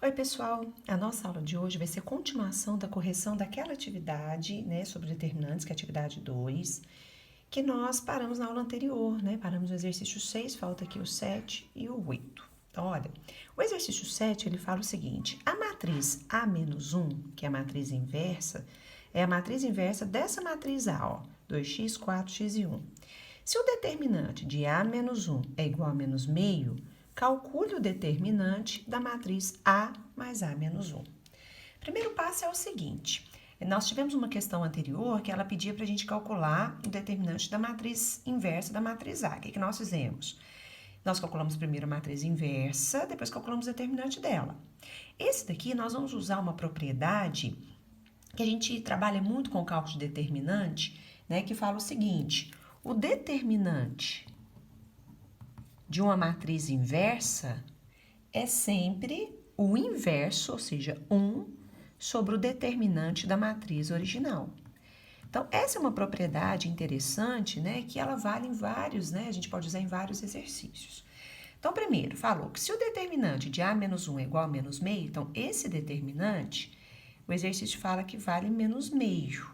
Oi, pessoal! A nossa aula de hoje vai ser continuação da correção daquela atividade, né, sobre determinantes, que é a atividade 2, que nós paramos na aula anterior, né? Paramos no exercício 6, falta aqui o 7 e o 8. Então, olha, o exercício 7, ele fala o seguinte: a matriz A menos 1, que é a matriz inversa, é a matriz inversa dessa matriz A, ó, 2x, 4x e 1. Se o determinante de A menos 1 é igual a menos meio, calcule o determinante da matriz A mais A menos 1. Primeiro passo é o seguinte: nós tivemos uma questão anterior que ela pedia para a gente calcular o determinante da matriz inversa da matriz A. O que nós fizemos? Nós calculamos primeiro a matriz inversa, depois calculamos o determinante dela. Esse daqui nós vamos usar uma propriedade que a gente trabalha muito com o cálculo de determinante, né, que fala o seguinte: o determinante de uma matriz inversa é sempre o inverso, ou seja, 1 sobre o determinante da matriz original. Então, essa é uma propriedade interessante, né, que ela vale em vários, né, a gente pode usar em vários exercícios. Então, primeiro, falou que se o determinante de A menos 1 é igual a menos meio, então, esse determinante, o exercício fala que vale menos meio.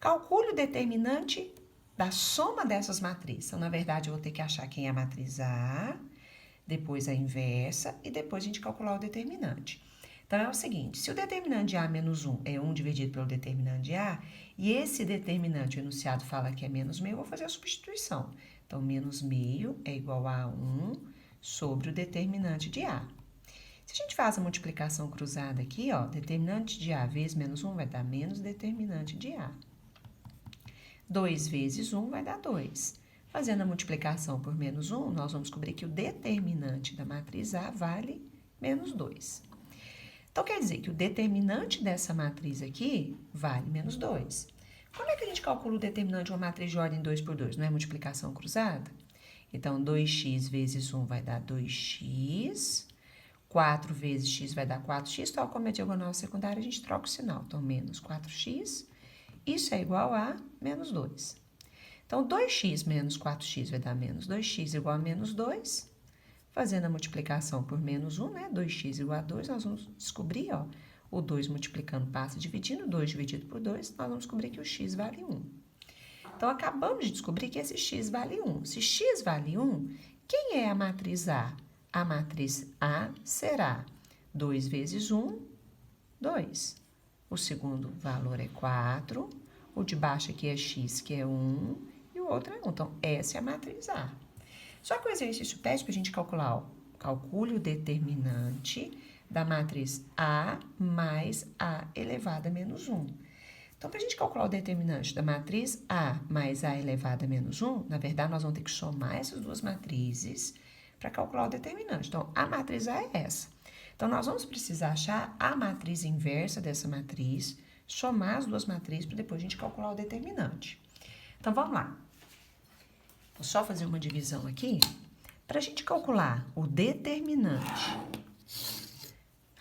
Calcule o determinante da soma dessas matrizes. Então, na verdade, eu vou ter que achar quem é a matriz A, depois a inversa e depois a gente calcular o determinante. Então, é o seguinte: se o determinante de A menos 1 é 1 dividido pelo determinante de A, e esse determinante, o enunciado fala que é menos meio, eu vou fazer a substituição. Então, menos meio é igual a 1 sobre o determinante de A. Se a gente faz a multiplicação cruzada aqui, ó, determinante de A vezes menos 1 vai dar menos determinante de A. 2 vezes 1 vai dar 2. Fazendo a multiplicação por menos 1, nós vamos descobrir que o determinante da matriz A vale menos 2. Então, quer dizer que o determinante dessa matriz aqui vale menos 2. Como é que a gente calcula o determinante de uma matriz de ordem 2 por 2? Não é multiplicação cruzada? Então, 2x vezes 1 vai dar 2x. 4 vezes x vai dar 4x. Tal como é a diagonal secundária, a gente troca o sinal. Então, menos 4x. Isso é igual a menos 2. Então, 2x menos 4x vai dar menos 2x igual a menos 2. Fazendo a multiplicação por menos 1, né? 2x igual a 2, nós vamos descobrir, ó, o 2 multiplicando passa dividindo, 2 dividido por 2, nós vamos descobrir que o x vale 1. Então, acabamos de descobrir que esse x vale 1. Se x vale 1, quem é a matriz A? A matriz A será 2 vezes 1, 2. O segundo valor é 4, o de baixo aqui é x, que é 1, e o outro é 1. Então, essa é a matriz A. Só que o exercício pede para a gente calcular, ó, calcule o determinante da matriz A mais A elevado a menos 1. Então, para a gente calcular o determinante da matriz A mais A elevado a menos 1, na verdade, nós vamos ter que somar essas duas matrizes para calcular o determinante. Então, a matriz A é essa. Então, nós vamos precisar achar a matriz inversa dessa matriz, somar as duas matrizes para depois a gente calcular o determinante. Então, vamos lá. Vou só fazer uma divisão aqui. Para a gente calcular o determinante,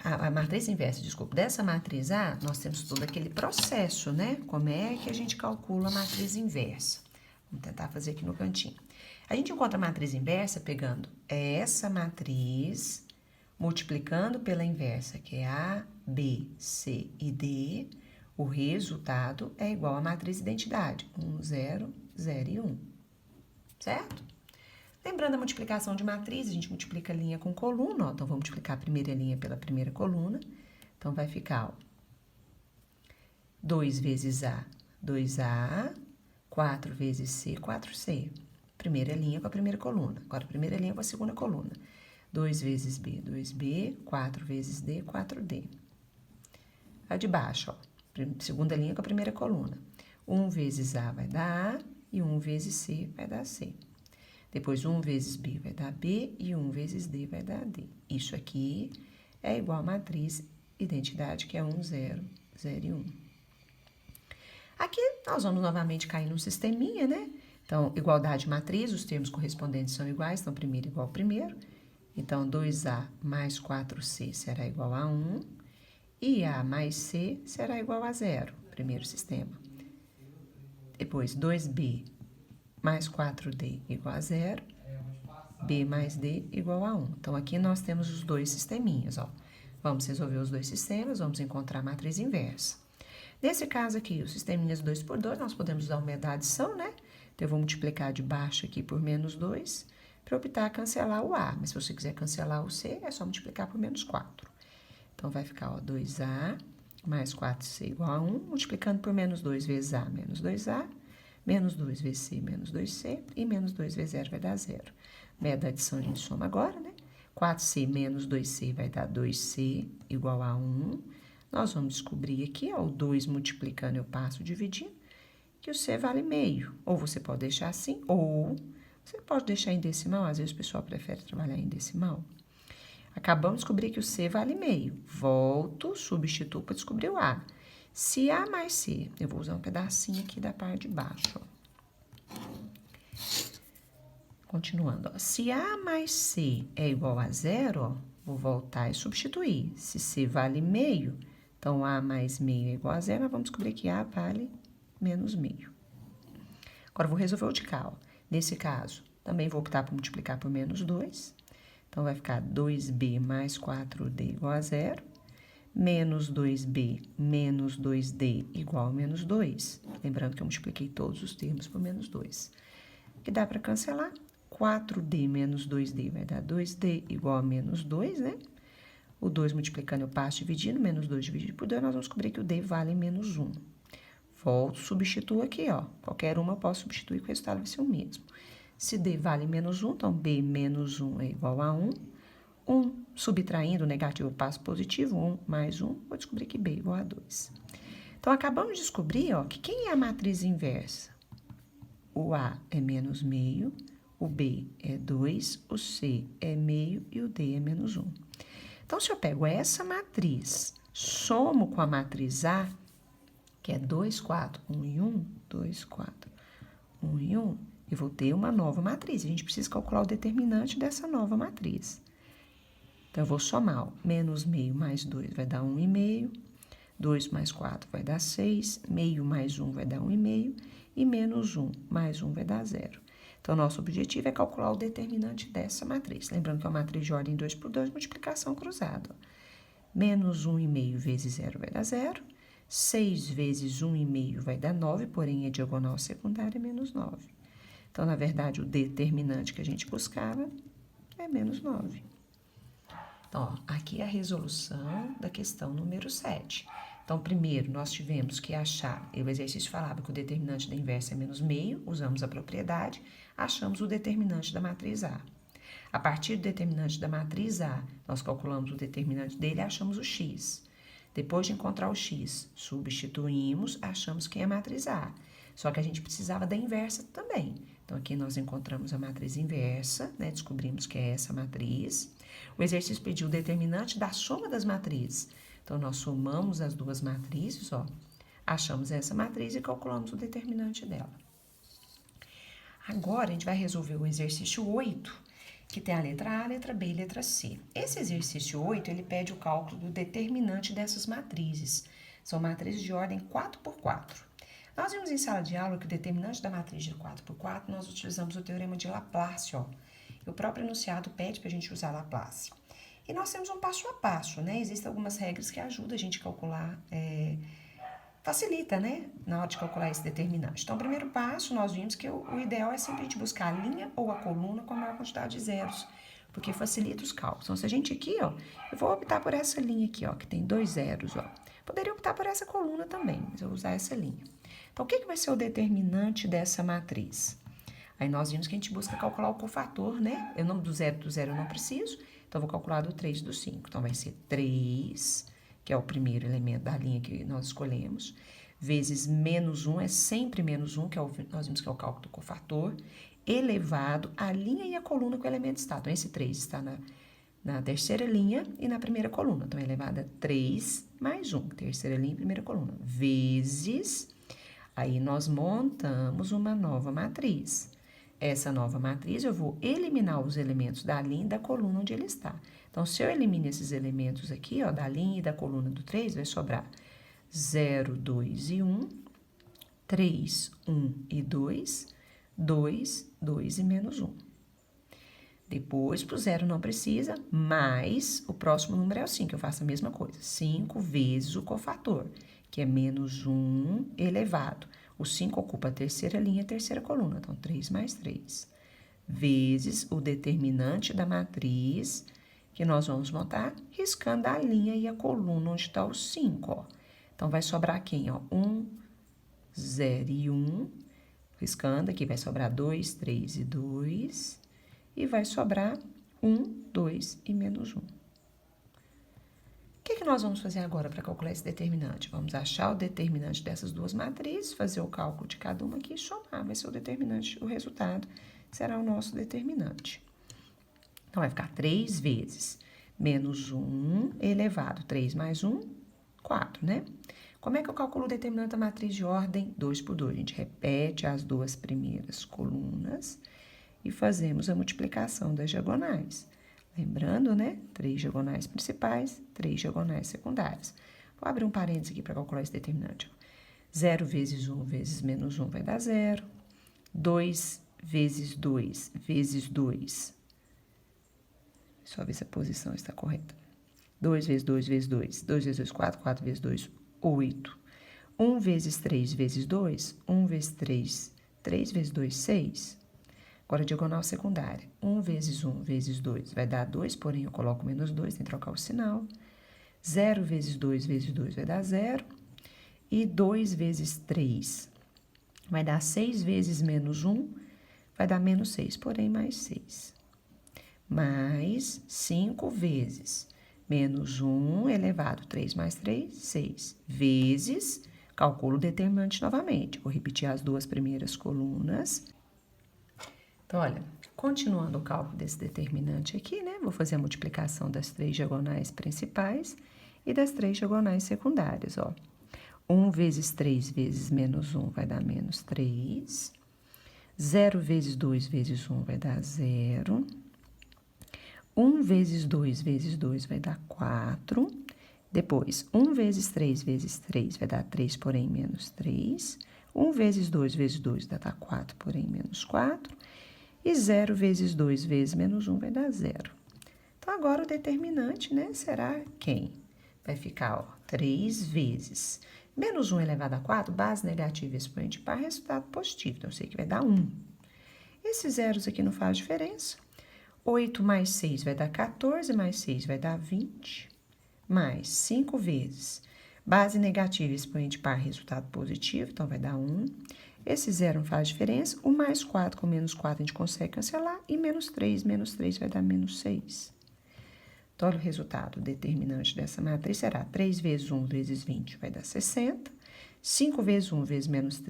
a matriz inversa, desculpa, dessa matriz A, nós temos todo aquele processo, né? Como é que a gente calcula a matriz inversa? Vamos tentar fazer aqui no cantinho. A gente encontra a matriz inversa pegando essa matriz, multiplicando pela inversa, que é A, B, C e D, o resultado é igual à matriz identidade, 1, 0, 0 e 1, certo? Lembrando a multiplicação de matriz, a gente multiplica linha com coluna, ó, então vamos multiplicar a primeira linha pela primeira coluna, então vai ficar, ó, 2 vezes A, 2A, 4 vezes C, 4C. Primeira linha com a primeira coluna, agora a primeira linha com a segunda coluna. 2 vezes B, 2B, 4 vezes D, 4D. A de baixo, ó, segunda linha com a primeira coluna. 1 vezes A vai dar A e 1 vezes C vai dar C. Depois, 1 vezes B vai dar B e 1 vezes D vai dar D. Isso aqui é igual à matriz identidade, que é 1, 0, 0 e 1. Aqui, nós vamos novamente cair num sisteminha, né? Então, igualdade de matriz, os termos correspondentes são iguais, então, primeiro igual ao primeiro. Então, 2A mais 4C será igual a 1, e A mais C será igual a 0, primeiro sistema. Depois, 2B mais 4D igual a 0, B mais D igual a 1. Então, aqui nós temos os dois sisteminhas, ó. Vamos resolver os dois sistemas, vamos encontrar a matriz inversa. Nesse caso aqui, os sisteminhas 2 por 2, nós podemos usar o método da adição, né? Então, eu vou multiplicar de baixo aqui por menos 2, para optar a cancelar o A. Mas se você quiser cancelar o C, é só multiplicar por menos 4. Então, vai ficar, ó, 2A mais 4C igual a 1, multiplicando por menos 2 vezes A, menos 2A, menos 2 vezes C, menos 2C, e menos 2 vezes 0 vai dar 0. Método da adição a gente soma agora, né? 4C menos 2C vai dar 2C igual a 1. Nós vamos descobrir aqui, ó, o 2 multiplicando eu passo dividindo, que o C vale meio. Ou você pode deixar assim, ou você pode deixar em decimal. Às vezes o pessoal prefere trabalhar em decimal. Acabamos de descobrir que o C vale meio. Volto, substituo para descobrir o A. Se A mais C, eu vou usar um pedacinho aqui da parte de baixo, ó. Continuando, ó. Se A mais C é igual a 0, ó, vou voltar e substituir. Se C vale meio, então A mais meio é igual a 0, nós vamos descobrir que A vale menos meio. Agora, eu vou resolver o de cá, ó. Nesse caso, também vou optar por multiplicar por menos 2. Então, vai ficar 2B mais 4D igual a 0. Menos 2B menos 2D igual a menos 2. Lembrando que eu multipliquei todos os termos por menos 2. Que dá para cancelar. 4D menos 2D vai dar 2D igual a menos 2, né? O 2 multiplicando eu passo dividindo, menos 2 dividido por 2, nós vamos descobrir que o D vale menos 1. Volto, substituo aqui, ó. Qualquer uma eu posso substituir, que o resultado vai ser o mesmo. Se D vale menos 1, então B menos 1 é igual a 1. 1 subtraindo o negativo, eu passo positivo, 1 mais 1, vou descobrir que B é igual a 2. Então, acabamos de descobrir, ó, que quem é a matriz inversa? O A é menos meio, o B é 2, o C é meio e o D é menos 1. Então, se eu pego essa matriz, somo com a matriz A, que é 2, 4, 1 e 1, 2, 4, 1 e 1, eu vou ter uma nova matriz. A gente precisa calcular o determinante dessa nova matriz. Então, eu vou somar, ó, menos meio mais 2 vai dar 1,5, 2 mais 4 vai dar 6, meio mais 1 vai dar 1,5, e menos 1 mais 1 vai dar 0. Então, nosso objetivo é calcular o determinante dessa matriz. Lembrando que é uma matriz de ordem 2 por 2, multiplicação cruzada. Menos 1,5 vezes 0 vai dar 0. 6 vezes 1,5 vai dar 9, porém, a diagonal secundária é menos 9. Então, na verdade, o determinante que a gente buscava é menos 9. Então, ó, aqui é a resolução da questão número 7. Então, primeiro, nós tivemos que achar, o exercício falava que o determinante da inversa é menos meio, usamos a propriedade, achamos o determinante da matriz A. A partir do determinante da matriz A, nós calculamos o determinante dele e achamos o x. Depois de encontrar o x, substituímos, achamos que é a matriz A. Só que a gente precisava da inversa também. Então, aqui nós encontramos a matriz inversa, né? Descobrimos que é essa matriz. O exercício pediu o determinante da soma das matrizes. Então, nós somamos as duas matrizes, ó. Achamos essa matriz e calculamos o determinante dela. Agora, a gente vai resolver o exercício 8, que tem a letra A, a letra B e a letra C. Esse exercício 8, ele pede o cálculo do determinante dessas matrizes. São matrizes de ordem 4 por 4. Nós vimos em sala de aula que o determinante da matriz de 4 por 4, nós utilizamos o teorema de Laplace, ó. E o próprio enunciado pede para a gente usar Laplace. E nós temos um passo a passo, né? Existem algumas regras que ajudam a gente a calcular, facilita, né? Na hora de calcular esse determinante. Então, o primeiro passo, nós vimos que o ideal é sempre a gente buscar a linha ou a coluna com a maior quantidade de zeros, porque facilita os cálculos. Então, se a gente aqui, ó, eu vou optar por essa linha aqui, ó, que tem 2 zeros, ó. Poderia optar por essa coluna também, mas eu vou usar essa linha. Então, o que vai ser o determinante dessa matriz? Aí, nós vimos que a gente busca calcular o cofator, né? O nome do zero eu não preciso, então, eu vou calcular do 3 e do 5. Então, vai ser 3, que é o primeiro elemento da linha que nós escolhemos, vezes menos 1, é sempre menos 1, que é nós vimos que é o cálculo do cofator, elevado a linha e a coluna que o elemento está. Então, esse 3 está na terceira linha e na primeira coluna. Então, é elevado a 3 mais 1, terceira linha e primeira coluna, vezes, aí nós montamos uma nova matriz. Essa nova matriz, eu vou eliminar os elementos da linha e da coluna onde ele está. Então, se eu elimino esses elementos aqui, ó, da linha e da coluna do 3, vai sobrar 0, 2 e 1, 3, 1 e 2, 2, 2 e menos 1. Depois, pro zero não precisa, mas o próximo número é o 5, eu faço a mesma coisa. 5 vezes o cofator, que é menos 1 elevado. O 5 ocupa a terceira linha e a terceira coluna, então 3 mais 3. Vezes o determinante da matriz, que nós vamos montar riscando a linha e a coluna onde está o 5, ó. Então, vai sobrar quem, ó? 1, 0 e 1. Riscando, aqui vai sobrar 2, 3 e 2. E vai sobrar 1, 2 e menos 1. O que nós vamos fazer agora para calcular esse determinante? Vamos achar o determinante dessas duas matrizes, fazer o cálculo de cada uma aqui e somar. Vai ser o determinante, o resultado será o nosso determinante. Então, vai ficar 3 vezes menos 1 elevado. 3 mais 1, 4, né? Como é que eu calculo o determinante da matriz de ordem 2 por 2? A gente repete as duas primeiras colunas e fazemos a multiplicação das diagonais. Lembrando, né? 3 diagonais principais, 3 diagonais secundárias. Vou abrir um parênteses aqui para calcular esse determinante. 0 vezes 1 vezes menos 1 vai dar 0. 2 vezes 2 vezes 2. Só ver se a posição está correta. 2 vezes 2 vezes 2. 2 vezes 2, 4. 4 vezes 2, 8. 1 vezes 3 vezes 2. 1 vezes 3, 3 vezes 2, 6. Agora, diagonal secundária. 1 vezes 1 vezes 2 vai dar 2, porém eu coloco menos 2, tem que trocar o sinal. 0 vezes 2 vezes 2 vai dar 0. E 2 vezes 3 vai dar 6 vezes menos 1, vai dar menos 6, porém mais 6. Mais 5 vezes menos 1 elevado, 3 mais 3, 6. Vezes, calculo o determinante novamente. Vou repetir as duas primeiras colunas. Então, olha, continuando o cálculo desse determinante aqui, né? Vou fazer a multiplicação das 3 diagonais principais e das 3 diagonais secundárias, ó. 1 vezes 3 vezes menos 1 vai dar menos 3. 0 vezes 2 vezes 1 vai dar 0. 1 vezes 2 vezes 2 vai dar 4. Depois, 1 vezes 3 vezes 3 vai dar 3, porém menos 3. 1 vezes 2 vezes 2 vai dar 4, porém menos 4. E 0 vezes 2 vezes menos 1 vai dar 0. Então, agora o determinante, né, será quem? Vai ficar, ó, 3 vezes menos 1 elevado a 4, base negativa expoente par, resultado positivo. Então, eu sei que vai dar 1. Esses zeros aqui não faz diferença. 8 mais 6 vai dar 14, mais 6 vai dar 20. Mais 5 vezes base negativa expoente par, resultado positivo, então vai dar 1. Esse zero não faz diferença. O mais 4 com menos 4 a gente consegue cancelar. E menos 3 vai dar menos 6. Então, olha o resultado. O determinante dessa matriz será 3 vezes 1 vezes 20 vai dar 60. 5 vezes 1 vezes menos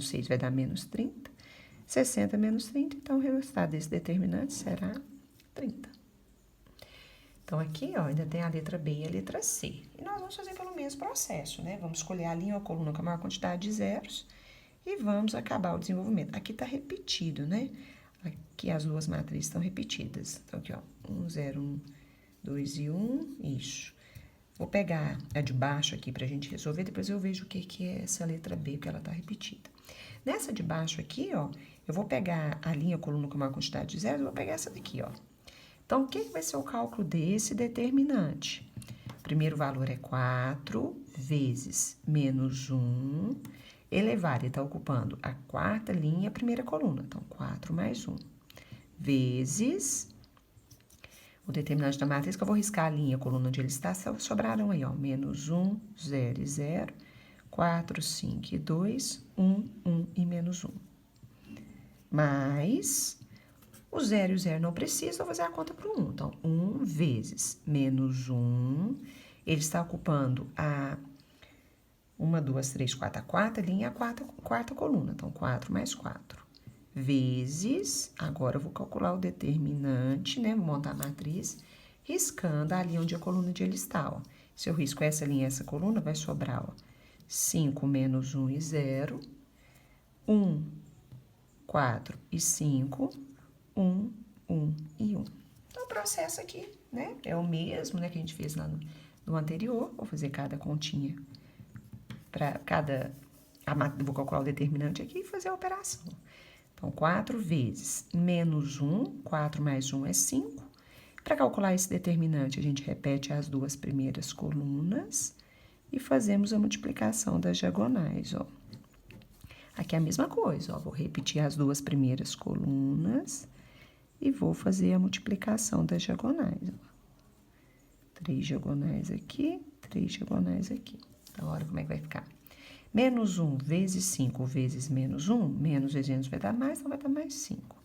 6 vai dar menos 30. 60 menos 30. Então, o resultado desse determinante será 30. Então, aqui, ó, ainda tem a letra B e a letra C. E nós vamos fazer pelo mesmo processo, né? Vamos escolher a linha ou a coluna com a maior quantidade de zeros. E vamos acabar o desenvolvimento. Aqui tá repetido, né? Aqui as duas matrizes estão repetidas. Então, aqui, ó, 1, 0, 1, 2 e 1, isso. Vou pegar a de baixo aqui pra gente resolver, depois eu vejo o que é essa letra B, porque ela tá repetida. Nessa de baixo aqui, ó, eu vou pegar a linha coluna com maior quantidade de zeros, eu vou pegar essa daqui, ó. Então, o que vai ser o cálculo desse determinante? O primeiro valor é 4 vezes menos 1... elevado, ele está ocupando a quarta linha, a primeira coluna. Então, 4 mais 1. Vezes o determinante da matriz, que eu vou riscar a linha, a coluna onde ele está, sobraram aí, ó. Menos 1, 0 e 0. 4, 5 e 2. 1, 1 e menos 1. Mais o 0 e o 0 não precisa, vou fazer a conta para o 1. Então, 1 vezes menos 1. Ele está ocupando a 1, 2, 3, 4, a quarta linha, a quarta coluna. Então, 4 mais 4. Vezes, agora eu vou calcular o determinante, né? Vou montar a matriz, riscando a linha onde a coluna onde ele está, ó. Se eu risco essa linha e essa coluna, vai sobrar, ó, 5 menos 1 e 0. 1, 4 e 5. 1, 1 e 1. Então, o processo aqui, né? É o mesmo, né? Que a gente fez lá no anterior. Vou fazer cada continha. Para cada... vou calcular o determinante aqui e fazer a operação. Então, 4 vezes menos 1, 4 mais 1 é 5. Para calcular esse determinante, a gente repete as duas primeiras colunas e fazemos a multiplicação das diagonais, ó. Aqui é a mesma coisa, ó, vou repetir as duas primeiras colunas e vou fazer a multiplicação das diagonais, ó. 3 diagonais aqui, 3 diagonais aqui. Então, olha como é que vai ficar. Menos 1 vezes 5 vezes menos 1, menos vezes menos vai dar mais, então vai dar mais 5.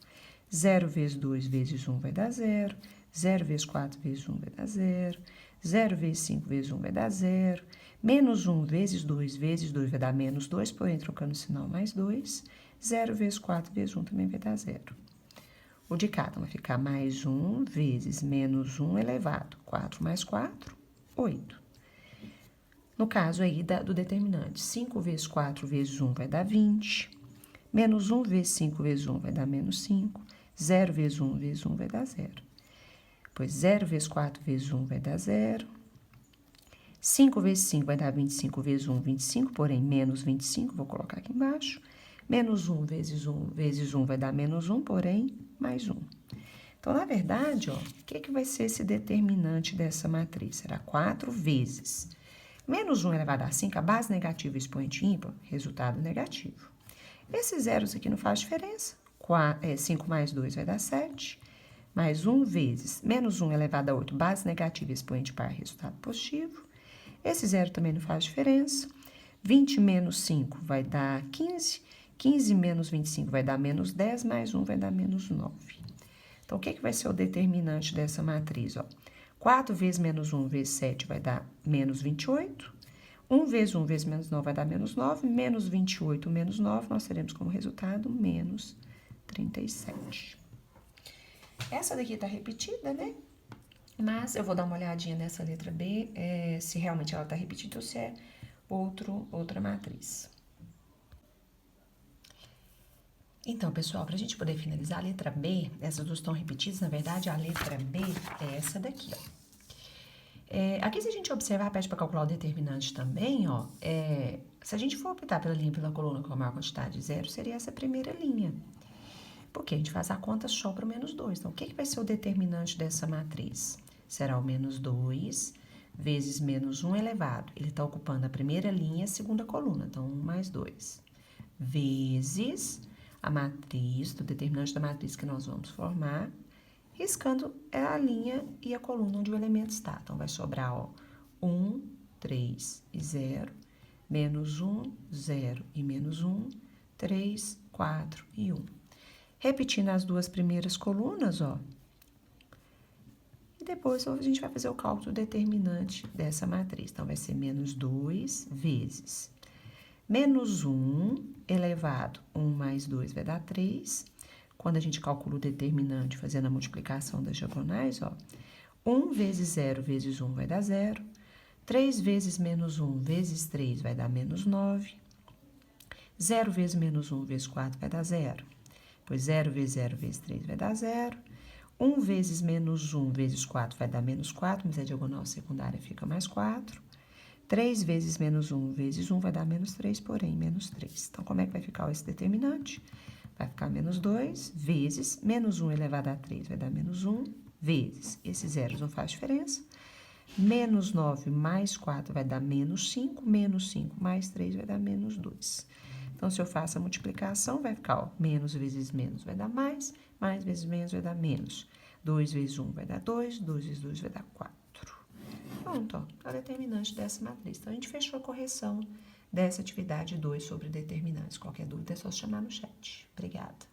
0 vezes 2 vezes 1 vai dar 0. 0 vezes 4 vezes 1 vai dar 0. 0 vezes 5 vezes 1 vai dar 0. Menos 1 vezes 2 vai dar menos 2, porém trocando o sinal mais 2. 0 vezes 4 vezes 1 também vai dar 0. O de cá, então, vai ficar mais 1 vezes menos 1 elevado. 4 mais 4, 8. No caso aí do determinante, 5 vezes 4 vezes 1 vai dar 20. Menos 1 vezes 5 vezes 1 vai dar menos 5. 0 vezes 1 vezes 1 vai dar 0. Pois 0 vezes 4 vezes 1 vai dar 0. 5 vezes 5 vai dar 25 vezes 1, 25, porém menos 25, vou colocar aqui embaixo. Menos 1 vezes 1 vai dar menos 1, porém mais 1. Então, na verdade, ó, o que vai ser esse determinante dessa matriz? Será 4 vezes. Menos 1 elevado a 5, a base negativa e expoente ímpar, resultado negativo. Esses zeros aqui não faz diferença. 5 mais 2 vai dar 7. Mais 1 vezes menos 1 elevado a 8, base negativa e expoente par, resultado positivo. Esse zero também não faz diferença. 20 menos 5 vai dar 15. 15 menos 25 vai dar menos 10, mais 1 vai dar menos 9. Então, o que vai ser o determinante dessa matriz? Ó? 4 vezes menos 1 vezes 7 vai dar menos 28. 1 vezes 1 vezes menos 9 vai dar menos 9. Menos 28 menos 9, nós teremos como resultado menos 37. Essa daqui tá repetida, né? Mas eu vou dar uma olhadinha nessa letra B, se realmente ela tá repetida ou se é outra matriz. Então, pessoal, para a gente poder finalizar a letra B, essas duas estão repetidas, na verdade, a letra B é essa daqui, ó. Aqui, se a gente observar, pede para calcular o determinante também, ó. Se a gente for optar pela linha pela coluna com a maior quantidade de zero, seria essa primeira linha. Porque a gente faz a conta só para o menos 2. Então, o que vai ser o determinante dessa matriz? Será o menos 2 vezes menos 1 elevado. Ele está ocupando a primeira linha e a segunda coluna, então 1 mais 2. Vezes a matriz, do determinante da matriz que nós vamos formar, riscando a linha e a coluna onde o elemento está. Então, vai sobrar, ó, 1, 3 e 0, menos 1, 0 e menos 1, 3, 4 e 1. Repetindo as duas primeiras colunas, ó. E depois a gente vai fazer o cálculo determinante dessa matriz. Então, vai ser menos 2 vezes menos 1 elevado, 1 mais 2 vai dar 3. Quando a gente calcula o determinante fazendo a multiplicação das diagonais, ó. 1 vezes 0 vezes 1 vai dar 0. 3 vezes menos 1 vezes 3 vai dar menos 9. 0 vezes menos 1 vezes 4 vai dar 0. Pois 0 vezes 0 vezes 3 vai dar 0. 1 vezes menos 1 vezes 4 vai dar menos 4, mas a diagonal secundária fica mais 4. 3 vezes menos 1 vezes 1 vai dar menos 3, porém menos 3. Então, como é que vai ficar esse determinante? Vai ficar menos 2 vezes menos 1 elevado a 3 vai dar menos 1, vezes, esses zeros não faz diferença, menos 9 mais 4 vai dar menos 5 mais 3 vai dar menos 2. Então, se eu faço a multiplicação, vai ficar, ó, menos vezes menos vai dar mais vezes menos vai dar menos. 2 vezes 1 vai dar 2, 2 vezes 2 vai dar 4. Pronto, ó, é o determinante dessa matriz. Então, a gente fechou a correção dessa atividade 2 sobre determinantes. Qualquer dúvida é só chamar no chat. Obrigada.